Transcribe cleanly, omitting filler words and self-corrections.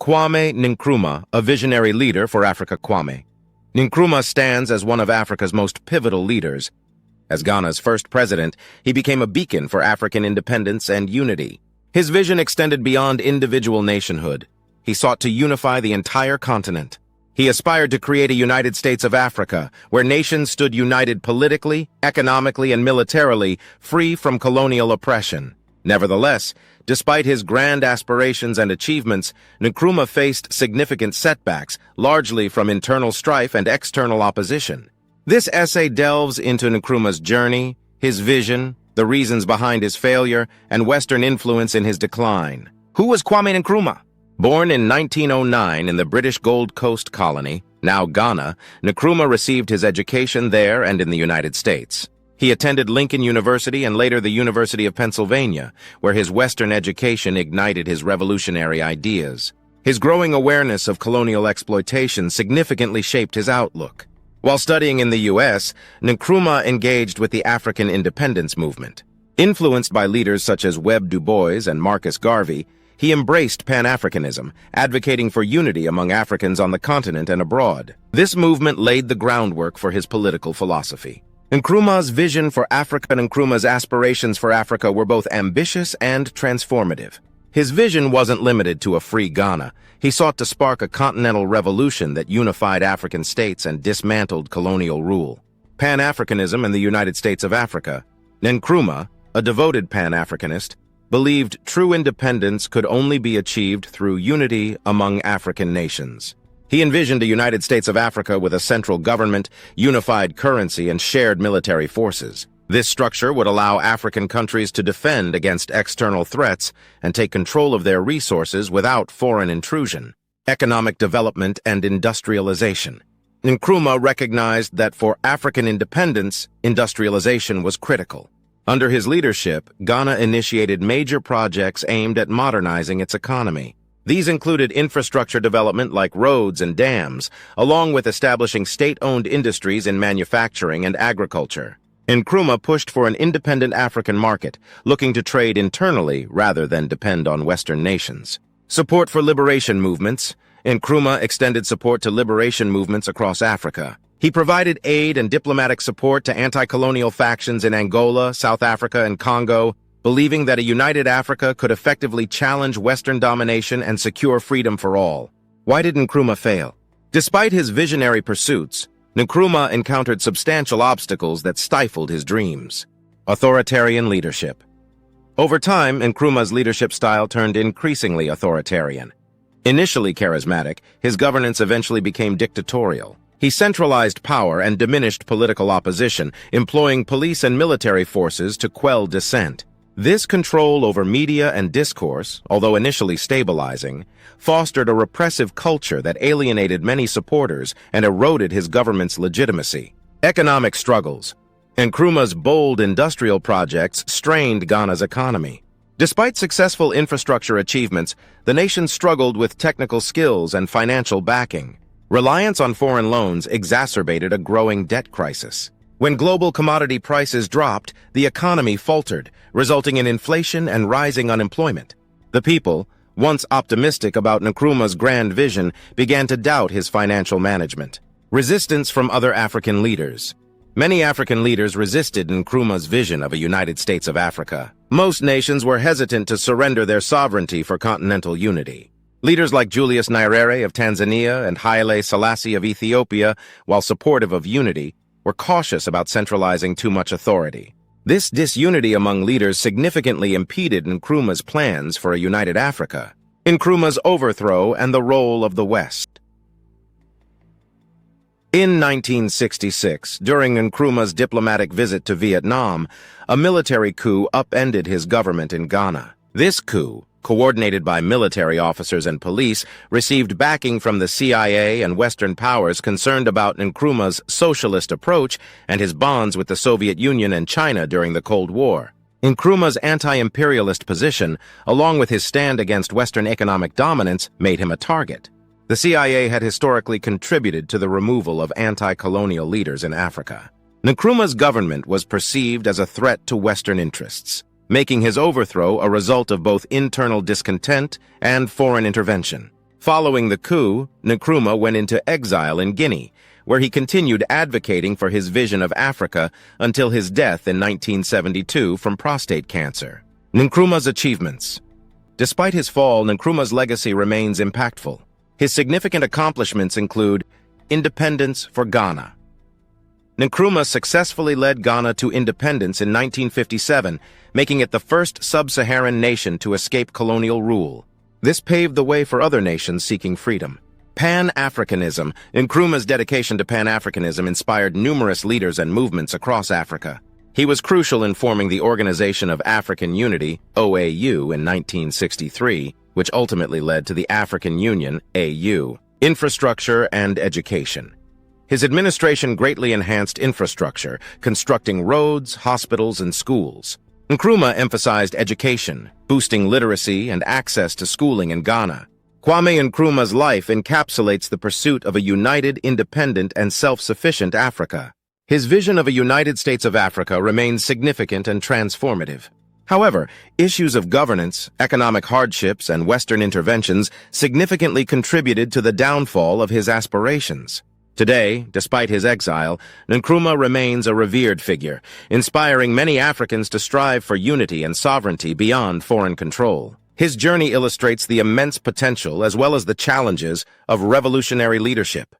Kwame Nkrumah, a visionary leader for Africa. Kwame Nkrumah stands as one of Africa's most pivotal leaders. As Ghana's first president, he became a beacon for African independence and unity. His vision extended beyond individual nationhood. He sought to unify the entire continent. He aspired to create a United States of Africa, where nations stood united politically, economically, and militarily, free from colonial oppression. Nevertheless, despite his grand aspirations and achievements, Nkrumah faced significant setbacks, largely from internal strife and external opposition. This essay delves into Nkrumah's journey, his vision, the reasons behind his failure, and Western influence in his decline. Who was Kwame Nkrumah? Born in 1909 in the British Gold Coast colony, now Ghana, Nkrumah received his education there and in the United States. He attended Lincoln University and later the University of Pennsylvania, where his Western education ignited his revolutionary ideas. His growing awareness of colonial exploitation significantly shaped his outlook. While studying in the U.S., Nkrumah engaged with the African independence movement. Influenced by leaders such as Webb Du Bois and Marcus Garvey, he embraced Pan-Africanism, advocating for unity among Africans on the continent and abroad. This movement laid the groundwork for his political philosophy. Nkrumah's vision for Africa and Nkrumah's aspirations for Africa were both ambitious and transformative. His vision wasn't limited to a free Ghana. He sought to spark a continental revolution that unified African states and dismantled colonial rule. Pan-Africanism and the United States of Africa. Nkrumah, a devoted Pan-Africanist, believed true independence could only be achieved through unity among African nations. He envisioned a United States of Africa with a central government, unified currency, and shared military forces. This structure would allow African countries to defend against external threats and take control of their resources without foreign intrusion. Economic development and industrialization. Nkrumah recognized that for African independence, industrialization was critical. Under his leadership, Ghana initiated major projects aimed at modernizing its economy. These included infrastructure development like roads and dams, along with establishing state-owned industries in manufacturing and agriculture. Nkrumah pushed for an independent African market, looking to trade internally rather than depend on Western nations. Support for liberation movements. Nkrumah extended support to liberation movements across Africa. He provided aid and diplomatic support to anti-colonial factions in Angola, South Africa, and Congo, believing that a united Africa could effectively challenge Western domination and secure freedom for all. Why did Nkrumah fail? Despite his visionary pursuits, Nkrumah encountered substantial obstacles that stifled his dreams. Authoritarian leadership. Over time, Nkrumah's leadership style turned increasingly authoritarian. Initially charismatic, his governance eventually became dictatorial. He centralized power and diminished political opposition, employing police and military forces to quell dissent. This control over media and discourse, although initially stabilizing, fostered a repressive culture that alienated many supporters and eroded his government's legitimacy. Economic struggles. Nkrumah's bold industrial projects strained Ghana's economy. Despite successful infrastructure achievements, the nation struggled with technical skills and financial backing. Reliance on foreign loans exacerbated a growing debt crisis. When global commodity prices dropped, the economy faltered, resulting in inflation and rising unemployment. The people, once optimistic about Nkrumah's grand vision, began to doubt his financial management. Resistance from other African leaders. Many African leaders resisted Nkrumah's vision of a United States of Africa. Most nations were hesitant to surrender their sovereignty for continental unity. Leaders like Julius Nyerere of Tanzania and Haile Selassie of Ethiopia, while supportive of unity, were cautious about centralizing too much authority. This disunity among leaders significantly impeded Nkrumah's plans for a united Africa. Nkrumah's overthrow and the role of the West. In 1966, during Nkrumah's diplomatic visit to Vietnam, a military coup upended his government in Ghana. This coup, coordinated by military officers and police, received backing from the CIA and Western powers concerned about Nkrumah's socialist approach and his bonds with the Soviet Union and China during the Cold War. Nkrumah's anti-imperialist position, along with his stand against Western economic dominance, made him a target. The CIA had historically contributed to the removal of anti-colonial leaders in Africa. Nkrumah's government was perceived as a threat to Western interests, making his overthrow a result of both internal discontent and foreign intervention. Following the coup, Nkrumah went into exile in Guinea, where he continued advocating for his vision of Africa until his death in 1972 from prostate cancer. Nkrumah's achievements. Despite his fall, Nkrumah's legacy remains impactful. His significant accomplishments include independence for Ghana. Nkrumah successfully led Ghana to independence in 1957, making it the first sub-Saharan nation to escape colonial rule. This paved the way for other nations seeking freedom. Pan-Africanism. Nkrumah's dedication to Pan-Africanism inspired numerous leaders and movements across Africa. He was crucial in forming the Organization of African Unity, OAU, in 1963, which ultimately led to the African Union, AU. Infrastructure and education. His administration greatly enhanced infrastructure, constructing roads, hospitals, and schools. Nkrumah emphasized education, boosting literacy and access to schooling in Ghana. Kwame Nkrumah's life encapsulates the pursuit of a united, independent, and self-sufficient Africa. His vision of a United States of Africa remains significant and transformative. However, issues of governance, economic hardships, and Western interventions significantly contributed to the downfall of his aspirations. Today, despite his exile, Nkrumah remains a revered figure, inspiring many Africans to strive for unity and sovereignty beyond foreign control. His journey illustrates the immense potential as well as the challenges of revolutionary leadership.